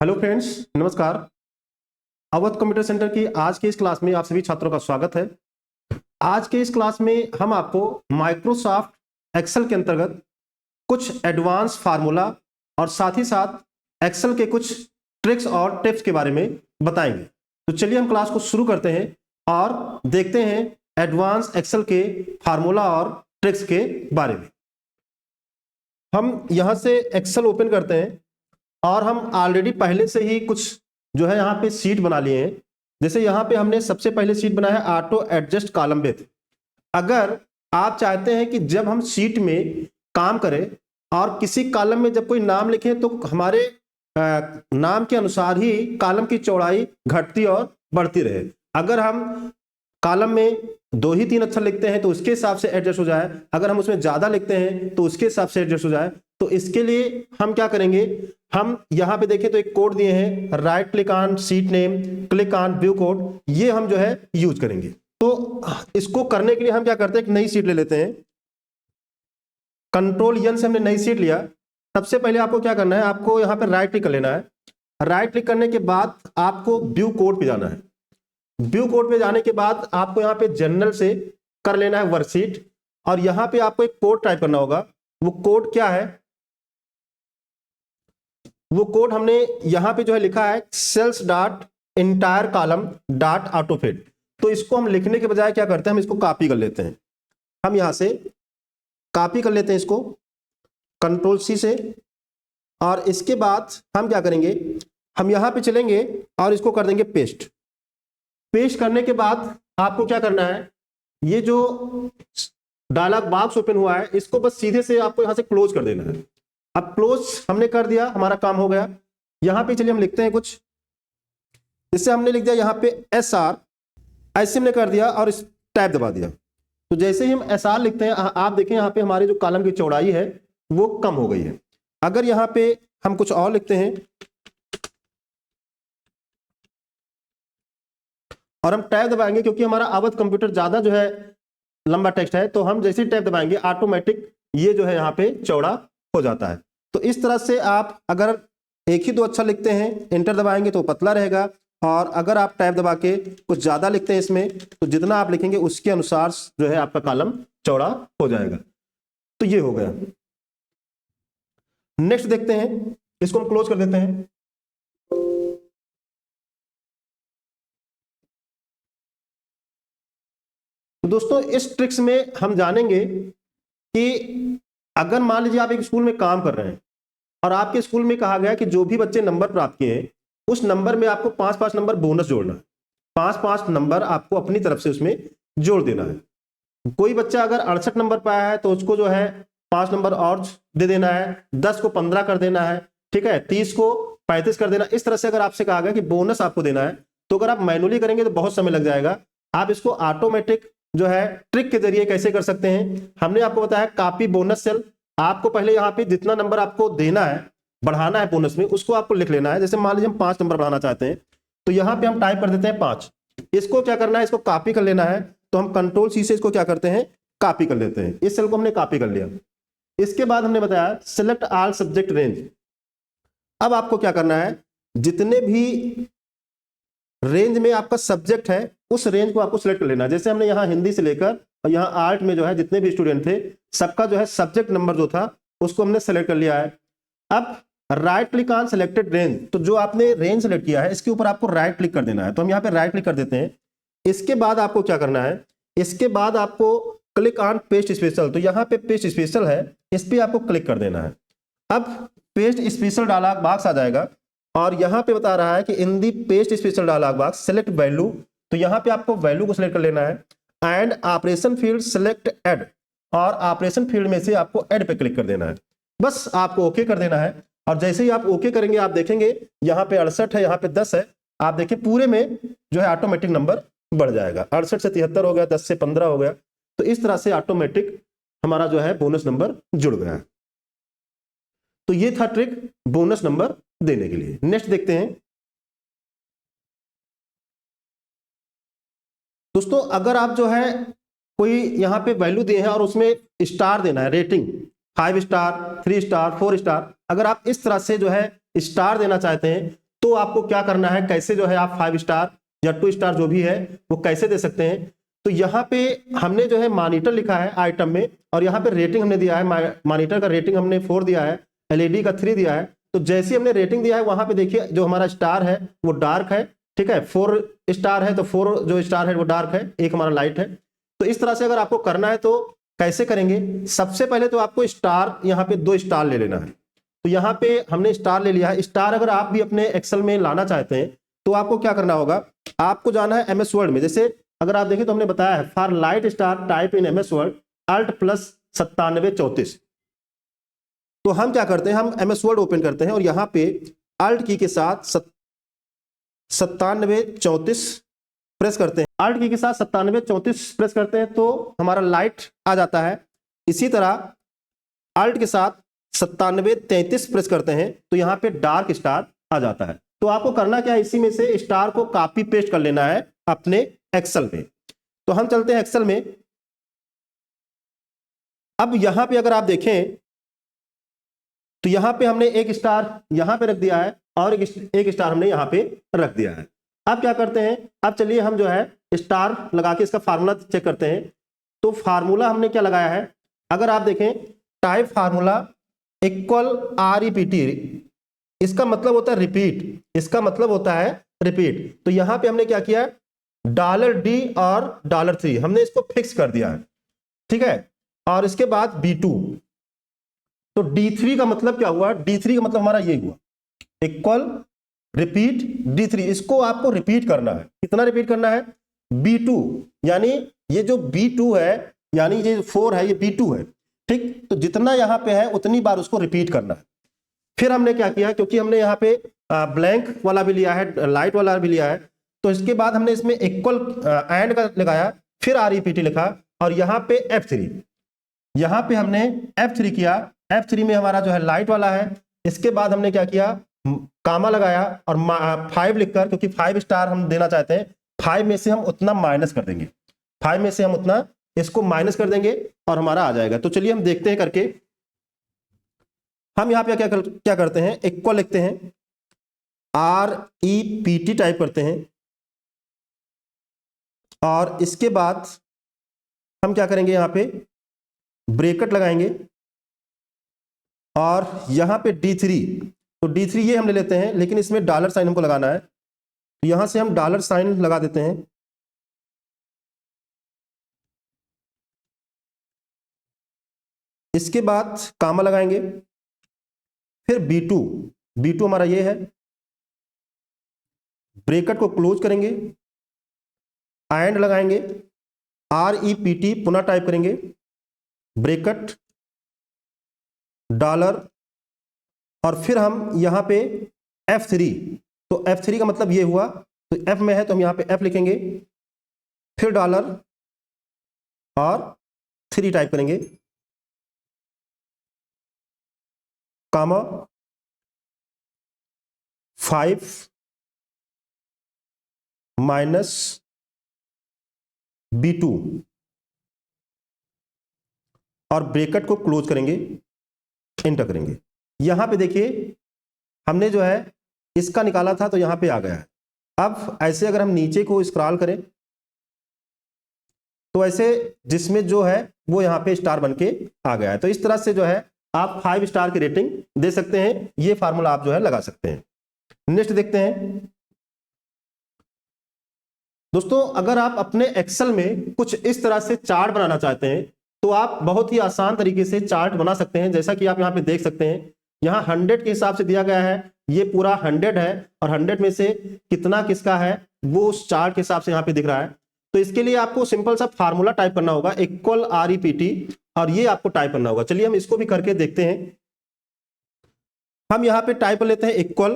Hello friends, नमस्कार। Awadh computer centre की आज के इस क्लास में आप सभी छात्रों का स्वागत है। आज के इस क्लास में हम आपको माइक्रोसॉफ्ट एक्सेल के अंतर्गत कुछ एडवांस फार्मूला और साथ ही साथ एक्सेल के कुछ ट्रिक्स और टिप्स के बारे में बताएंगे। तो चलिए हम क्लास को शुरू करते हैं और देखते हैं एडवांस एक्सेल के फार्मूला और ट्रिक्स के बारे में। हम यहां से एक्सेल ओपन करते हैं और हम ऑलरेडी पहले से ही कुछ जो है यहाँ पे सीट बना लिए हैं। जैसे यहाँ पे हमने सबसे पहले सीट बनाया है ऑटो एडजस्ट कॉलम विड्थ। अगर आप चाहते हैं कि जब हम सीट में काम करें और किसी कॉलम में जब कोई नाम लिखें तो हमारे नाम के अनुसार ही कॉलम की चौड़ाई घटती और बढ़ती रहे। अगर हम कॉलम में 2 ही 3 अक्षर लिखते हैं तो उसके हिसाब से एडजस्ट हो जाए, अगर हम उसमें ज्यादा लिखते हैं तो उसके हिसाब से एडजस्ट हो जाए। तो इसके लिए हम क्या करेंगे, हम यहां पे देखें तो एक कोड दिए हैं, right click on seat name, click on view code, ये हम जो है यूज करेंगे। तो इसको करने के लिए हम क्या करते हैं, एक नई सीट ले लेते हैं। कंट्रोल एन से हमने नई सीट लिया। सबसे पहले आपको क्या करना है, आपको यहां पर राइट क्लिक कर लेना है। राइट क्लिक करने के बाद आपको व्यू कोड पे जाना है। व्यू कोड पे जाने के बाद आपको यहाँ पे जनरल से कर लेना है वर्कशीट, और यहां पे आपको एक कोड टाइप करना होगा। वो कोड क्या है, वो कोड हमने यहां पे जो है लिखा है cells dot entire column dot autofit. तो इसको हम लिखने के बजाय क्या करते हैं, हम इसको कॉपी कर लेते हैं। हम यहां से कॉपी कर लेते हैं इसको कंट्रोल सी से, और इसके बाद हम क्या करेंगे, हम यहां पे चलेंगे और इसको कर देंगे पेस्ट। पेस्ट करने के बाद आपको क्या करना है, ये जो डायलॉग बॉक्स ओपन हुआ है इसको बस सीधे से आपको यहां से क्लोज कर देना है। अब क्लोज हमने कर दिया, हमारा काम हो गया। यहां पे चलिए हम लिखते हैं कुछ, इससे हमने लिख दिया यहां पे SR, ऐसे हमने कर दिया और इस टैब दबा दिया। तो जैसे ही हम SR लिखते हैं आप देखें यहां पे हमारे जो कॉलम की चौड़ाई है वो कम हो गई है। अगर यहां पे हम कुछ और लिखते हैं और हम टैब दबाएंगे, क्योंकि हमारा अवध कंप्यूटर ज्यादा जो है लंबा टेक्स्ट है, तो हम जैसे ही टैब दबाएंगे ऑटोमेटिक ये जो है यहाँ पे चौड़ा हो जाता है। तो इस तरह से आप अगर एक ही 2 अक्षर लिखते हैं, एंटर दबाएंगे तो पतला रहेगा, और अगर आप टैब दबा के कुछ ज्यादा लिखते हैं इसमें, तो जितना आप लिखेंगे उसके अनुसार जो है आपका कॉलम चौड़ा हो जाएगा। तो ये हो गया। नेक्स्ट देखते हैं, इसको हम क्लोज कर देते हैं। तो दोस्तों इस ट्रिक्स में हम जानेंगे कि अगर मान लीजिए आप एक स्कूल में काम कर रहे हैं और आपके स्कूल में कहा गया कि जो भी बच्चे नंबर प्राप्त किए हैं उस नंबर में आपको 5-5 नंबर बोनस जोड़ना है। 5-5 नंबर आपको अपनी तरफ से उसमें जोड़ देना है। कोई बच्चा अगर 68 नंबर पाया है तो उसको जो है 5 नंबर और दे देना है, 10 को 15 कर देना है, ठीक है, 30 को 35 कर देना। इस तरह से अगर आपसे कहा गया कि बोनस आपको देना है, तो अगर आप मैनुअली करेंगे तो बहुत समय लग जाएगा। आप इसको ऑटोमेटिक जो है ट्रिक के जरिए कैसे कर सकते हैं, हमने आपको बताया कॉपी बोनस सेल। आपको पहले यहाँ पे जितना नंबर आपको देना है, बढ़ाना है बोनस में, उसको आपको लिख लेना है। जैसे मान लीजिए हम 5 नंबर बढ़ाना चाहते हैं तो यहाँ पे हम टाइप कर देते हैं 5। इसको क्या करना है, इसको कॉपी कर लेना है। तो हम कंट्रोल सी से इसको क्या करते हैं, कॉपी कर लेते हैं। इस सेल को हमने कॉपी कर लिया। इसके बाद हमने बताया सिलेक्ट ऑल सब्जेक्ट रेंज। अब आपको क्या करना है, जितने भी रेंज में आपका सब्जेक्ट है उस रेंज को आपको सिलेक्ट कर लेना है। जैसे हमने यहाँ हिंदी से लेकर और यहाँ आर्ट में जो है जितने भी स्टूडेंट थे सबका जो है सब्जेक्ट नंबर जो था उसको हमने सेलेक्ट कर लिया है। अब right click on selected range, तो जो आपने रेंज सेलेक्ट किया है इसके ऊपर आपको राइट क्लिक कर देना है। तो हम यहाँ पे राइट क्लिक कर देते हैं। इसके बाद आपको क्या करना है, इसके बाद आपको क्लिक ऑन पेस्ट स्पेशल। तो यहाँ पे पेस्ट स्पेशल है, इस पर आपको क्लिक कर देना है। अब पेस्ट स्पेशल डायलॉग बॉक्स आ जाएगा और यहाँ पे बता रहा है कि in the paste special dialog box select value. तो यहाँ पे आपको वैल्यू को सिलेक्ट कर लेना है। And operation field select add, और ऑपरेशन फील्ड में से आपको ऐड पे क्लिक कर देना है। बस आपको ओके कर देना है। और जैसे ही आप ओके करेंगे आप देखेंगे यहाँ पे 68 है, यहाँ पे 10 है। आप देखिए पूरे में जो है ऑटोमेटिक नंबर बढ़ जाएगा। 68 से 73 हो गया, 10 से 15 हो गया। तो इस तरह से ऑटोमेटिक हमारा जो है बोनस नंबर जुड़ गया है। तो ये था ट्रिक बोनस नंबर देने के लिए। नेक्स्ट देखते हैं दोस्तों, अगर आप जो है कोई यहाँ पे वैल्यू दिए हैं और उसमें स्टार देना है, रेटिंग 5 स्टार, 3 स्टार, 4 स्टार, अगर आप इस तरह से जो है स्टार देना चाहते हैं तो आपको क्या करना है, कैसे जो है आप 5 स्टार या 2 स्टार जो भी है वो कैसे दे सकते हैं। तो यहाँ पे हमने जो है मॉनिटर लिखा है आइटम में, और यहाँ पे रेटिंग हमने दिया है, मॉनिटर का रेटिंग हमने 4 दिया है, एलईडी का 3 दिया है। तो जैसे हमने रेटिंग दिया है वहां पे देखिए जो हमारा स्टार है वो डार्क है, ठीक है, 4 स्टार है तो 4 जो स्टार है वो डार्क है, एक हमारा लाइट है। तो इस तरह से अगर आपको करना है तो कैसे करेंगे, सबसे पहले तो आपको स्टार यहाँ पे 2 स्टार ले लेना है। तो यहाँ पे हमने स्टार ले लिया है। स्टार अगर आप भी अपने एक्सेल में लाना चाहते हैं तो आपको क्या करना होगा, आपको जाना है एमएस वर्ड में। जैसे अगर आप देखें तो हमने बताया है for light star type in MS word Alt+9734। तो हम क्या करते हैं, हम एमएस वर्ड ओपन करते हैं और यहाँ पे Alt की के साथ 9734 प्रेस करते हैं। Alt की के साथ 9734 प्रेस करते हैं तो हमारा लाइट आ जाता है। इसी तरह Alt के साथ 9733 प्रेस करते हैं तो यहाँ पे डार्क स्टार आ जाता है। तो आपको करना क्या है, इसी में से स्टार को कॉपी पेस्ट कर लेना है अपने एक्सेल में। तो हम चलते हैं एक्सेल में। अब यहां पे अगर आप देखें तो यहां पे हमने एक स्टार यहां पे रख दिया है और एक स्टार हमने यहां पे रख दिया है। अब क्या करते हैं, अब चलिए हम जो है स्टार लगा के इसका फार्मूला चेक करते हैं। तो फार्मूला हमने क्या लगाया है, अगर आप देखें टाइप फार्मूला इक्वल REPT, इसका मतलब होता है रिपीट, इसका मतलब होता है रिपीट। तो यहां पे हमने क्या किया, $D और $3 हमने इसको फिक्स कर दिया है, ठीक है। और इसके बाद B2, तो D3 का मतलब क्या हुआ, D3 का मतलब हमारा ये हुआ इक्वल रिपीट D3, इसको आपको रिपीट करना है। कितना रिपीट करना है, B2, यानी ये जो B2 है यानी ये 4 है ये B2 है, ठीक। तो जितना यहां पे है उतनी बार उसको रिपीट करना है। फिर हमने क्या किया, क्योंकि हमने यहाँ पे ब्लैंक वाला भी लिया है, लाइट वाला भी लिया है, तो इसके बाद हमने इसमें इक्वल एंड का लगाया, फिर REPT लिखा और यहाँ पे F3, यहाँ पे हमने F3 किया। F3 में हमारा जो है लाइट वाला है। इसके बाद हमने क्या किया, कामा लगाया और 5 लिखकर, क्योंकि 5 स्टार हम देना चाहते हैं, 5 में से हम उतना माइनस कर देंगे, 5 में से हम उतना इसको माइनस कर देंगे और हमारा आ जाएगा। तो चलिए हम देखते हैं करके। हम यहाँ पे क्या करते हैं, इक्वल लिखते हैं, REPT टाइप करते हैं और इसके बाद हम क्या करेंगे, यहाँ पे ब्रैकेट लगाएंगे और यहाँ पे D3, तो D3 ये हम ले लेते हैं, लेकिन इसमें $साइन हमको लगाना है, तो यहां से हम $साइन लगा देते हैं। इसके बाद कामा लगाएंगे, फिर B2 हमारा ये है, ब्रैकेट को क्लोज करेंगे, एंड लगाएंगे, REPT पुनः टाइप करेंगे, ब्रैकेट डॉलर और फिर हम यहाँ पे F3, तो F3 का मतलब ये हुआ, तो F में है तो हम यहाँ पे F लिखेंगे, फिर डॉलर और 3 टाइप करेंगे, कामा 5 माइनस B2 और ब्रैकेट को क्लोज करेंगे, एंटर करेंगे। यहां पे देखिए हमने जो है इसका निकाला था तो यहां पे आ गया है। अब ऐसे अगर हम नीचे को स्क्रॉल करें तो ऐसे जिसमें जो है वो यहां पे स्टार बनके आ गया है। तो इस तरह से जो है आप 5 स्टार की रेटिंग दे सकते हैं, ये फार्मूला आप जो है लगा सकते हैं। नेक्स्ट देखते हैं दोस्तों, अगर आप अपने एक्सेल में कुछ इस तरह से चार्ट बनाना चाहते हैं तो आप बहुत ही आसान तरीके से चार्ट बना सकते हैं। जैसा कि आप यहाँ पे देख सकते हैं, यहाँ 100 के हिसाब से दिया गया है, ये पूरा 100 है और 100 में से कितना किसका है वो उस चार्ट के हिसाब से यहाँ पे दिख रहा है। तो इसके लिए आपको सिंपल सा फार्मूला टाइप करना होगा, इक्वल REPT, और ये आपको टाइप करना होगा। चलिए हम इसको भी करके देखते हैं। हम यहाँ पे टाइप कर लेते हैं इक्वल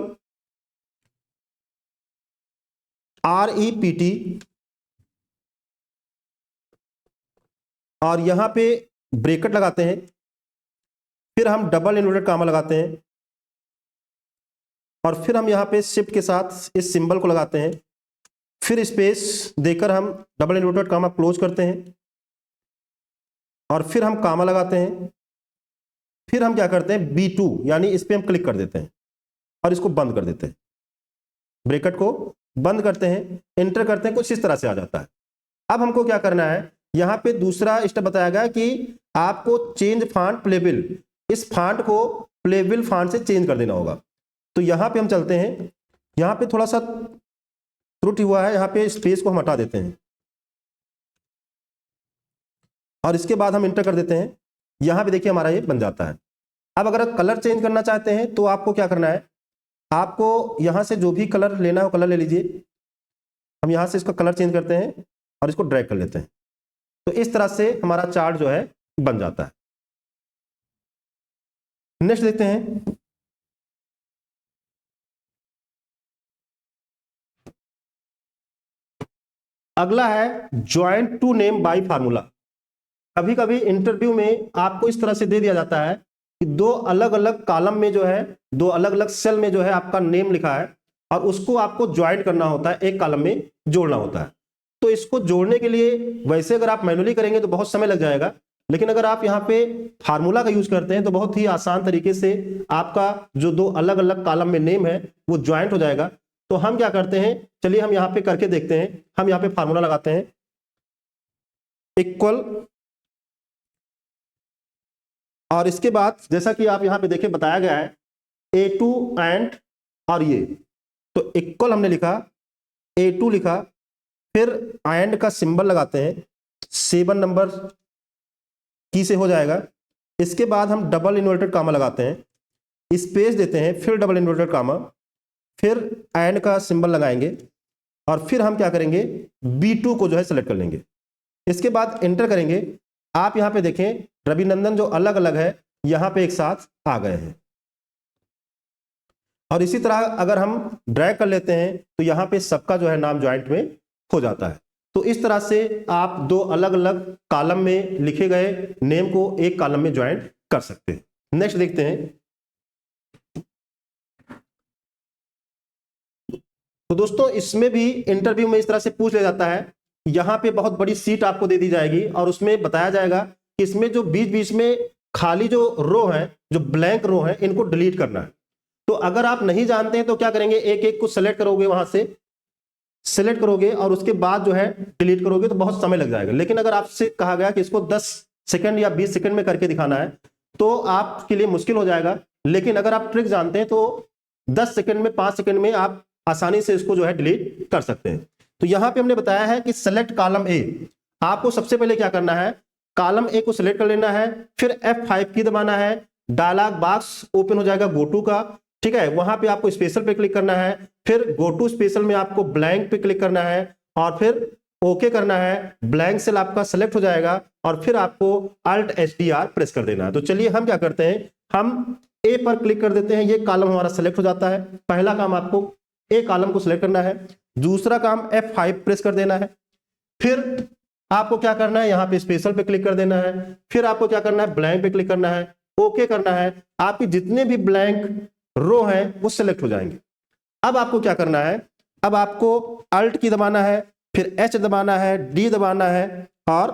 REPT और यहां पे ब्रैकेट लगाते हैं, फिर हम डबल इन्वर्टेड कामा लगाते हैं और फिर हम यहां पे शिफ्ट के साथ इस सिंबल को लगाते हैं, फिर स्पेस देकर हम डबल इन्वर्टेड कामा क्लोज करते हैं और फिर हम कामा लगाते हैं, फिर हम क्या करते हैं B2 यानी इस पे हम क्लिक कर देते हैं और इसको बंद कर देते हैं। ब्रैकेट को बंद करते हैं, एंटर करते हैं, कुछ इस तरह से आ जाता है। अब हमको क्या करना है, यहाँ पे दूसरा स्टेप बताया गया कि आपको चेंज फॉन्ट प्लेबिल, इस फॉन्ट को प्लेबिल फॉन्ट से चेंज कर देना होगा। तो यहाँ पे हम चलते हैं, यहाँ पे थोड़ा सा त्रुटि हुआ है, यहाँ पे स्पेस को हम हटा देते हैं और इसके बाद हम इंटर कर देते हैं। यहाँ पे देखिए हमारा ये बन जाता है। अब अगर कलर चेंज करना चाहते हैं तो आपको क्या करना है, आपको यहाँ से जो भी कलर लेना हो कलर ले लीजिए। हम यहाँ से इसका कलर चेंज करते हैं और इसको ड्रैग कर लेते हैं। तो इस तरह से हमारा चार्ट जो है बन जाता है। नेक्स्ट देखते हैं, अगला है joint two name by formula. कभी कभी इंटरव्यू में आपको इस तरह से दे दिया जाता है कि दो अलग अलग कॉलम में जो है, दो अलग अलग सेल में जो है आपका नेम लिखा है और उसको आपको ज्वाइंट करना होता है, एक कॉलम में जोड़ना होता है। तो इसको जोड़ने के लिए वैसे अगर आप मैनुअली करेंगे तो बहुत समय लग जाएगा, लेकिन अगर आप यहाँ पे फार्मूला का यूज करते हैं तो बहुत ही आसान तरीके से आपका जो दो अलग अलग कॉलम में नेम है वो ज्वाइंट हो जाएगा। तो हम क्या करते हैं, चलिए हम यहाँ पे करके देखते हैं। हम यहाँ पे फार्मूला लगाते हैं, इक्वल, और इसके बाद जैसा कि आप यहाँ पे देखें बताया गया है A2 एंड, और ये तो इक्वल हमने लिखा, A2 लिखा, फिर एंड का सिंबल लगाते हैं, 7 नंबर की से हो जाएगा। इसके बाद हम डबल इन्वर्टेड कामा लगाते हैं, स्पेस देते हैं, फिर डबल इन्वर्टेड कामा, फिर एंड का सिंबल लगाएंगे और फिर हम क्या करेंगे, B2 को जो है सेलेक्ट कर लेंगे। इसके बाद एंटर करेंगे। आप यहाँ पे देखें रविनंदन जो अलग अलग है यहाँ पे एक साथ आ गए हैं। और इसी तरह अगर हम ड्रैग कर लेते हैं तो यहाँ पे सबका जो है नाम ज्वाइंट में हो जाता है। तो इस तरह से आप दो अलग अलग कॉलम में लिखे गए नेम को एक कॉलम में ज्वाइंट कर सकते हैं। नेक्स्ट देखते हैं, तो दोस्तों इसमें भी इंटरव्यू में इस तरह से पूछ लिया जाता है। यहाँ पे बहुत बड़ी सीट आपको दे दी जाएगी और उसमें बताया जाएगा कि इसमें जो बीच बीच में खाली जो रो है, जो ब्लैंक रो है, इनको डिलीट करना है। तो अगर आप नहीं जानते हैं तो क्या करेंगे, एक एक को सेलेक्ट करोगे, वहां से सेलेक्ट करोगे और उसके बाद जो है डिलीट करोगे तो बहुत समय लग जाएगा। लेकिन अगर आपसे कहा गया कि इसको 10 सेकंड या 20 सेकंड में करके दिखाना है तो आपके लिए मुश्किल हो जाएगा। लेकिन अगर आप ट्रिक जानते हैं तो 10 सेकंड में, 5 सेकंड में आप आसानी से इसको जो है डिलीट कर सकते हैं। तो यहां पे हमने बताया है कि सेलेक्ट कॉलम ए, आपको सबसे पहले क्या करना है, कॉलम ए को सिलेक्ट कर लेना है, फिर F5 की दबाना है, डायलॉग बॉक्स ओपन हो जाएगा गो टू का, ठीक है। वहां पे आपको स्पेशल पे क्लिक करना है, फिर गो टू स्पेशल में आपको ब्लैंक पे क्लिक करना है और फिर ओके करना है। ब्लैंक सेल आपका सेलेक्ट हो जाएगा और फिर आपको Alt STR प्रेस कर देना है। तो चलिए हम क्या करते हैं, हम ए पर क्लिक कर देते हैं, ये कॉलम हमारा सेलेक्ट हो जाता है। पहला काम आपको ए कॉलम को सिलेक्ट करना है, दूसरा काम F5 प्रेस कर देना है, फिर आपको क्या करना है, यहाँ पे स्पेशल पे क्लिक कर देना है, फिर आपको क्या करना है, ब्लैंक पे क्लिक करना है, ओके करना है। आपके जितने भी ब्लैंक रो हैं वो सिलेक्ट हो जाएंगे। अब आपको क्या करना है, अब आपको अल्ट की दबाना है, फिर H दबाना है, D दबाना है और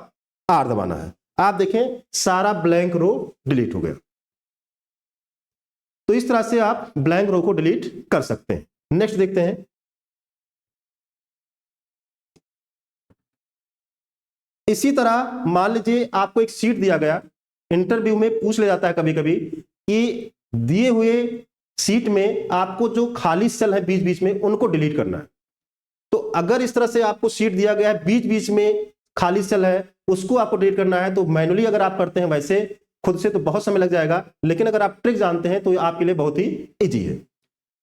R दबाना है। आप देखें सारा ब्लैंक रो डिलीट हो गया। तो इस तरह से आप ब्लैंक रो को डिलीट कर सकते हैं। नेक्स्ट देखते हैं, इसी तरह मान लीजिए आपको एक सीट दिया गया, इंटरव्यू में पूछ लिया जाता है कभी कभी कि दिए हुए सीट में आपको जो खाली सेल है बीच बीच में उनको डिलीट करना है। तो अगर इस तरह से आपको सीट दिया गया है, बीच बीच में खाली सेल है, उसको आपको डिलीट करना है, तो मैनुअली अगर आप करते हैं वैसे खुद से तो बहुत समय लग जाएगा, लेकिन अगर आप ट्रिक जानते हैं तो आपके लिए बहुत ही इजी है।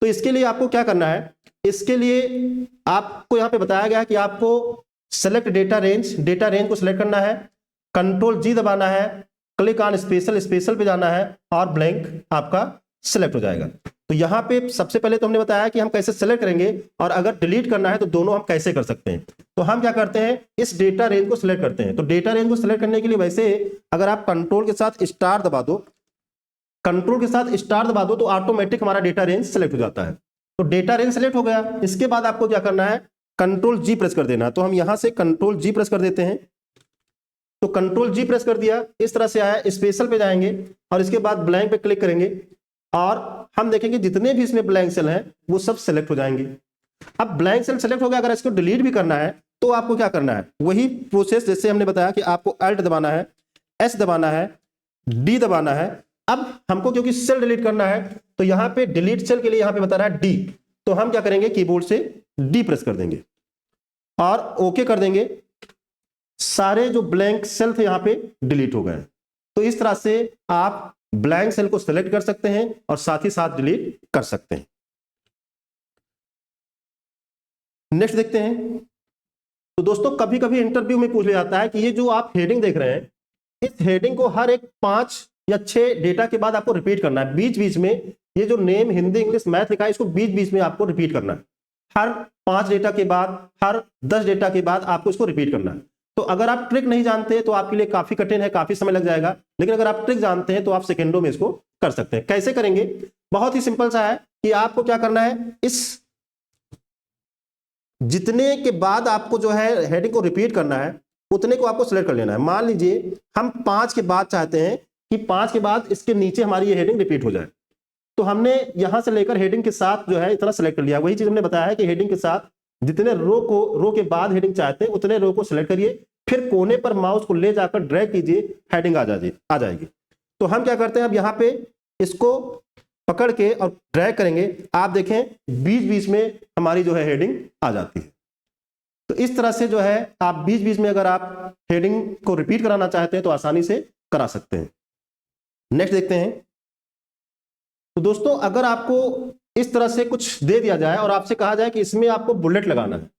तो इसके लिए आपको क्या करना है, इसके लिए आपको यहाँ पे बताया गया है कि आपको select data range, data range को सिलेक्ट करना है, कंट्रोल G दबाना है, क्लिक ऑन स्पेशल, स्पेशल पे जाना है और ब्लैंक आपका सिलेक्ट हो जाएगा। तो यहाँ पे सबसे पहले तो हमने बताया कि हम कैसे सेलेक्ट करेंगे और अगर डिलीट करना है तो दोनों हम कैसे कर सकते हैं। तो हम क्या करते हैं, इस डेटा रेंज को सिलेक्ट करते हैं। तो डेटा रेंज को सिलेक्ट करने के लिए वैसे अगर आप कंट्रोल के साथ स्टार दबा दो, कंट्रोल के साथ स्टार दबा दो तो ऑटोमेटिक हमारा डेटा रेंज सेलेक्ट हो जाता है। तो डेटा रेंज सेलेक्ट हो गया। इसके बाद आपको क्या करना है, कंट्रोल G प्रेस कर देना। तो हम यहां से कंट्रोल G प्रेस कर देते हैं। तो कंट्रोल G प्रेस कर दिया, इस तरह से आया, स्पेशल पे जाएंगे और इसके बाद ब्लैंक पे क्लिक करेंगे और हम देखेंगे जितने भी इसमें ब्लैंक सेल हैं वो सब सेलेक्ट हो जाएंगे। अब ब्लैंक सेल सेलेक्ट हो गया, अगर इसको डिलीट भी करना है तो आपको क्या करना है, वही प्रोसेस जैसे हमने बताया कि आपको अल्ट दबाना है, एस दबाना है, डी दबाना है। अब हमको क्योंकि सेल डिलीट करना है तो यहां पे डिलीट सेल के लिए यहां पे बता रहा है डी, तो हम क्या करेंगे, कीबोर्ड से डी प्रेस कर देंगे और ओके कर देंगे। सारे जो ब्लैंक सेल थे यहां पे डिलीट हो गए। तो इस तरह से आप ब्लैंक सेल को सेलेक्ट कर सकते हैं और साथ ही साथ डिलीट कर सकते हैं। नेक्स्ट देखते हैं। तो दोस्तों कभी कभी इंटरव्यू में पूछ लिया जाता है कि ये जो आप हेडिंग देख रहे हैं, इस हेडिंग को हर एक 5 या 6 डेटा के बाद आपको रिपीट करना है। बीच बीच में ये जो नेम हिंदी इंग्लिश मैथ लिखा है इसको बीच बीच में आपको रिपीट करना है। हर 5 डेटा के बाद, हर 10 डेटा के बाद आपको इसको रिपीट करना है। तो अगर आप ट्रिक नहीं जानते तो आपके लिए काफी कठिन है, काफी समय लग जाएगा, लेकिन अगर आप ट्रिक जानते हैं तो आप सेकंडों में इसको कर सकते हैं। कैसे करेंगे, बहुत ही सिंपल सा है कि आपको क्या करना है, इस जितने के बाद आपको जो है हेडिंग को रिपीट करना है उतने को आपको सिलेक्ट कर लेना है। मान लीजिए हम 5 के बाद चाहते हैं कि 5 के बाद इसके नीचे हमारी ये हेडिंग रिपीट हो जाए, तो हमने यहां से लेकर हेडिंग के साथ जो है इतना सेलेक्ट कर लिया। वही चीज हमने बताया है कि हेडिंग के साथ जितने रो के बाद हेडिंग चाहते हैं उतने रो को सिलेक्ट करिए, फिर कोने पर माउस को ले जाकर ड्रैग कीजिए, हेडिंग आ जाएगी। तो हम क्या करते हैं, अब यहाँ पे इसको पकड़ के और ड्रैग करेंगे, आप देखें बीच बीच में हमारी जो है हेडिंग आ जाती है। तो इस तरह से जो है आप बीच बीच में अगर आप हेडिंग को रिपीट कराना चाहते हैं तो आसानी से करा सकते हैं। नेक्स्ट देखते हैं। तो दोस्तों अगर आपको इस तरह से कुछ दे दिया जाए और आपसे कहा जाए कि इसमें आपको बुलेट लगाना है,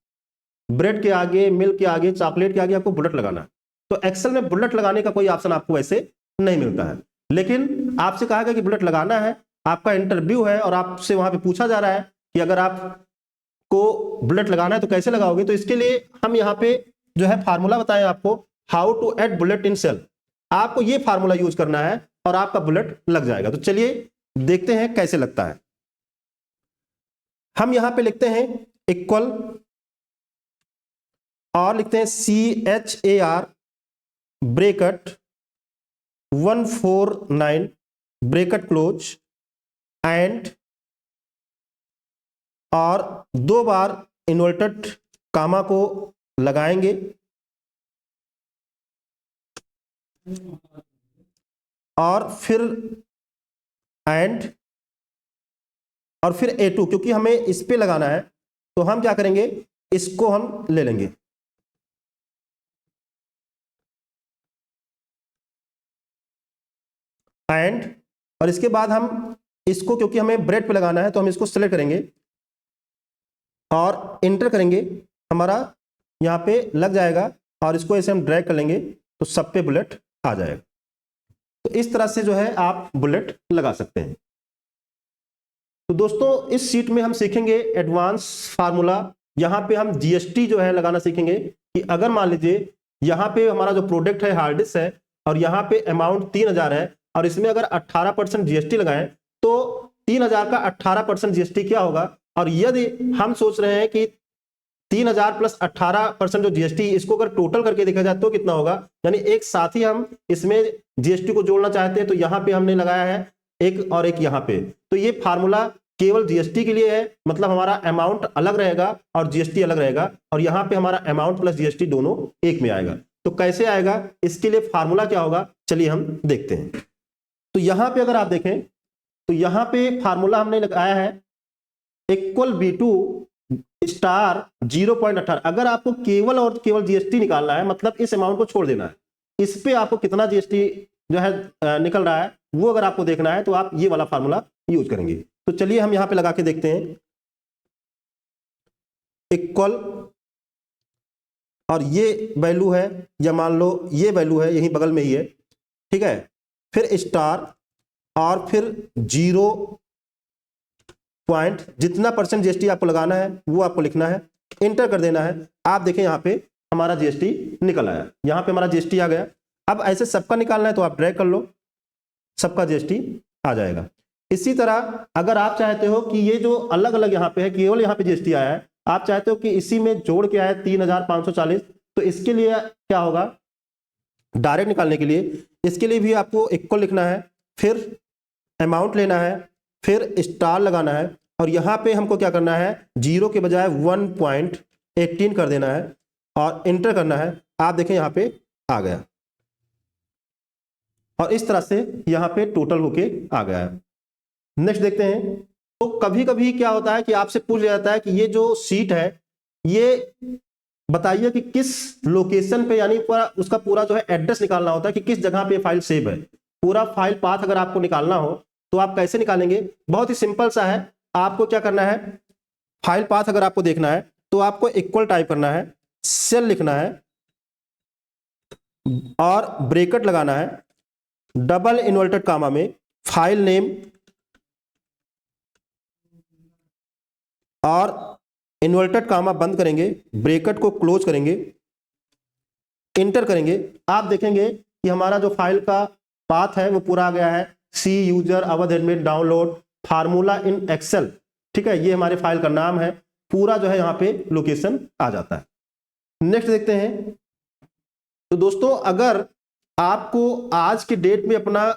ब्रेड के आगे, मिल्क के आगे, चॉकलेट के आगे आपको बुलेट लगाना है, तो एक्सेल में बुलेट लगाने का कोई ऑप्शन आपको वैसे नहीं मिलता है। लेकिन आपसे कहा गया कि बुलेट लगाना है, आपका इंटरव्यू है और आपसे वहां पे पूछा जा रहा है कि अगर आपको बुलेट लगाना है तो कैसे लगाओगे। तो इसके लिए हम यहाँ पे जो है फार्मूला बताएं आपको, how to add bullet in cell. आपको ये फार्मूला यूज करना है और आपका बुलेट लग जाएगा। तो चलिए देखते हैं कैसे लगता है। हम यहां पे लिखते हैं इक्वल और लिखते हैं CHAR bracket 149 bracket close and, और 2 बार इन्वर्टेड कामा को लगाएंगे और फिर एंड और फिर A2, क्योंकि हमें इस पे लगाना है तो हम क्या करेंगे, इसको हम ले लेंगे एंड, और इसके बाद हम इसको, क्योंकि हमें ब्रेड पे लगाना है तो हम इसको सेलेक्ट करेंगे और इंटर करेंगे, हमारा यहाँ पे लग जाएगा और इसको ऐसे हम ड्रैग कर लेंगे तो सब पे बुलेट आ जाएगा। तो इस तरह से जो है आप बुलेट लगा सकते हैं। तो दोस्तों इस शीट में हम सीखेंगे एडवांस फार्मूला। यहाँ पे हम GST जो है लगाना सीखेंगे कि अगर मान लीजिए यहाँ पे हमारा जो प्रोडक्ट है हार्ड डिस्क है और यहाँ पे अमाउंट 3000 है और इसमें अगर 18% GST लगाएं तो 3000 का 18% GST क्या होगा। और यदि हम सोच रहे हैं कि 3000 प्लस 18% जो GST, इसको अगर टोटल करके देखा जाए तो कितना होगा, यानी एक साथ ही हम इसमें GST को जोड़ना चाहते हैं तो यहाँ पे हमने लगाया है एक और एक यहाँ पे। तो ये फार्मूला केवल GST के लिए है, मतलब हमारा अमाउंट अलग रहेगा और GST अलग रहेगा, और यहाँ पे हमारा अमाउंट प्लस GST दोनों एक में आएगा। तो कैसे आएगा, इसके लिए फार्मूला क्या होगा, चलिए हम देखते हैं। तो यहाँ पे अगर आप देखें तो यहाँ पे फार्मूला हमने लगाया है इक्वल B2 स्टार 0.18। अगर आपको केवल और केवल GST निकालना है, मतलब इस अमाउंट को छोड़ देना है, इस पे आपको कितना GST जो है निकल रहा है वो अगर आपको देखना है तो आप ये वाला फार्मूला यूज करेंगे। तो चलिए हम यहां पे लगा के देखते हैं इक्वल, और ये वैल्यू है या मान लो ये वैल्यू है, यही बगल में ही है, ठीक है, फिर स्टार और फिर 0 पॉइंट, जितना % GST आपको लगाना है वो आपको लिखना है, इंटर कर देना है। आप देखें यहाँ पे हमारा GST निकल आया, यहाँ पे हमारा GST आ गया। अब ऐसे सबका निकालना है तो आप ड्रैग कर लो, सबका GST आ जाएगा। इसी तरह अगर आप चाहते हो कि ये जो अलग अलग यहाँ पे है, केवल यहाँ पे GST आया है, आप चाहते हो कि इसी में जोड़ के आए 3540, तो इसके लिए क्या होगा, डायरेक्ट निकालने के लिए इसके लिए भी आपको इक्वल लिखना है, फिर अमाउंट लेना है, फिर स्टार लगाना है और यहां पे हमको क्या करना है, 0 के बजाय 1.18 कर देना है और इंटर करना है। आप देखें यहां पे आ गया और इस तरह से यहां पे टोटल होके आ गया है। नेक्स्ट देखते हैं। तो कभी कभी क्या होता है कि आपसे पूछ जाता है कि ये जो सीट है ये बताइए कि किस लोकेशन पे, यानी उसका पूरा जो है एड्रेस निकालना होता है कि किस जगह पे फाइल सेव है। पूरा फाइल पाथ अगर आपको निकालना हो तो आप कैसे निकालेंगे, बहुत ही सिंपल सा है। आपको क्या करना है, फाइल पाथ अगर आपको देखना है तो आपको इक्वल टाइप करना है, सेल लिखना है और ब्रैकेट लगाना है, डबल इन्वर्टेड कामा में फाइल नेम और इन्वर्टेड कामा बंद करेंगे, ब्रैकेट को क्लोज करेंगे, इंटर करेंगे। आप देखेंगे कि हमारा जो फाइल का पाथ है वो पूरा आ गया है, C user Avadh admin download formula in Excel. ठीक है, ये हमारे फाइल का नाम है, पूरा जो है यहाँ पे लोकेशन आ जाता है। नेक्स्ट देखते हैं। तो दोस्तों अगर आपको आज के डेट में अपना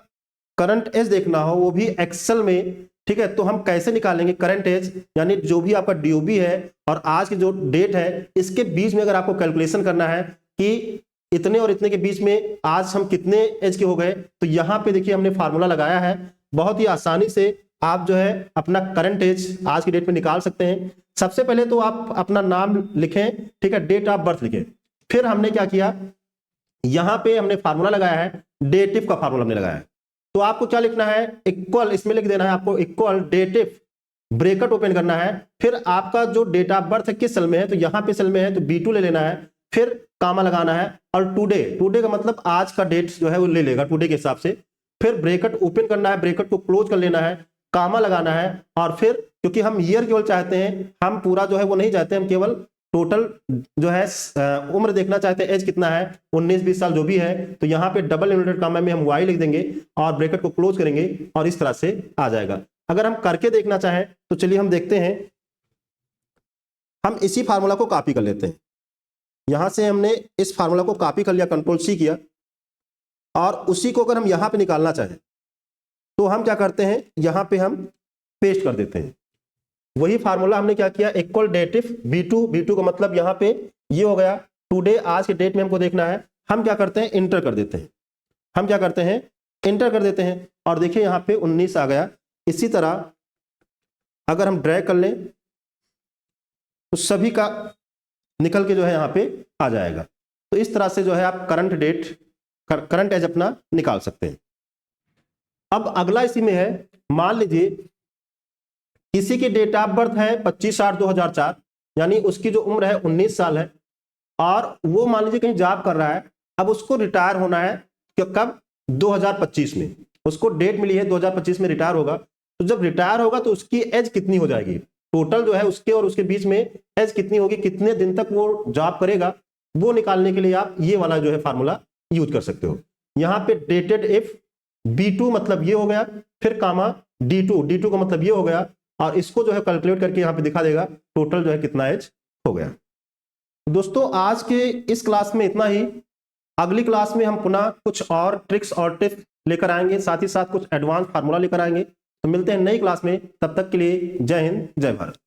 करंट एज देखना हो वो भी एक्सेल में, ठीक है, तो हम कैसे निकालेंगे करंट एज, यानी जो भी आपका डीओबी है और आज की जो डेट है इसके बीच में अगर आपको कैलकुलेशन करना है कि इतने और इतने के बीच में आज हम कितने एज के हो गए, तो यहाँ पे देखिए हमने फार्मूला लगाया है। बहुत ही आसानी से आप जो है अपना करंट एज आज की डेट में निकाल सकते हैं। सबसे पहले तो आप अपना नाम लिखें, ठीक है, डेट ऑफ बर्थ लिखें। फिर हमने क्या किया, यहां पे हमने फार्मूला लगाया है, डेटिव का फार्मूला हमने लगाया है। तो आपको क्या लिखना है, इक्वल, इसमें लिख देना है आपको इक्वल डेटिव, ब्रैकेट ओपन करना है, फिर आपका जो डेट ऑफ बर्थ है किस सेल में है, तो यहां पे सेल में है तो B2 ले लेना है, फिर कामा लगाना है और टुडे, टुडे का मतलब आज का डेट जो है वो ले लेगा टुडे के हिसाब से, फिर ब्रैकेट ओपन करना है, ब्रैकेट को क्लोज कर लेना है, कामा लगाना है और फिर क्योंकि हम ईयर केवल चाहते हैं, हम पूरा जो है वो नहीं चाहते, हम केवल टोटल जो है उम्र देखना चाहते हैं, एज कितना है 19-20 साल जो भी है, तो यहाँ पे डबल इन्वर्टेड कामा में हम y लिख देंगे और ब्रैकेट को क्लोज करेंगे और इस तरह से आ जाएगा। अगर हम करके देखना चाहें तो चलिए हम देखते हैं। हम इसी फार्मूला को कॉपी कर लेते हैं, यहां से हमने इस फार्मूला को कॉपी कर लिया, Ctrl+C किया और उसी को अगर हम यहां पे निकालना चाहें तो हम क्या करते हैं, यहां पे हम पेस्ट कर देते हैं। वही फार्मूला हमने क्या किया, इक्वल डेटिव B2, B2 का मतलब यहां पे ये हो गया टुडे, आज के डेट में हमको देखना है। हम क्या करते हैं, इंटर कर देते हैं, हम क्या करते हैं, इंटर कर देते हैं और देखिए यहां पे 19 आ गया। इसी तरह अगर हम ड्रैग कर लें तो सभी का निकल के जो है यहां पे आ जाएगा। तो इस तरह से जो है आप करंट डेट, करंट एज अपना निकाल सकते हैं। अब अगला इसी में है, मान लीजिए किसी की डेट ऑफ बर्थ है 25/8/2004, यानी उसकी जो उम्र है 19 साल है और वो मान लीजिए कहीं जॉब कर रहा है। अब उसको रिटायर होना है कब, 2025 में, उसको डेट मिली है 2025 में रिटायर होगा। तो जब रिटायर होगा तो उसकी एज कितनी हो जाएगी, टोटल जो है उसके और उसके बीच में एज कितनी होगी, कितने दिन तक वो जॉब करेगा, वो निकालने के लिए आप ये वाला जो है फार्मूला यूज कर सकते हो। यहाँ पे डेटेड इफ B2 मतलब ये हो गया, फिर कामा D2, D2 का मतलब ये हो गया और इसको जो है कैलकुलेट करके यहाँ पे दिखा देगा टोटल जो है कितना एज हो गया। दोस्तों आज के इस क्लास में इतना ही। अगली क्लास में हम पुनः कुछ और ट्रिक्स और टिप्स लेकर आएंगे, साथ ही साथ कुछ एडवांस फार्मूला लेकर आएंगे। तो मिलते हैं नई क्लास में, तब तक के लिए जय हिंद, जय भारत।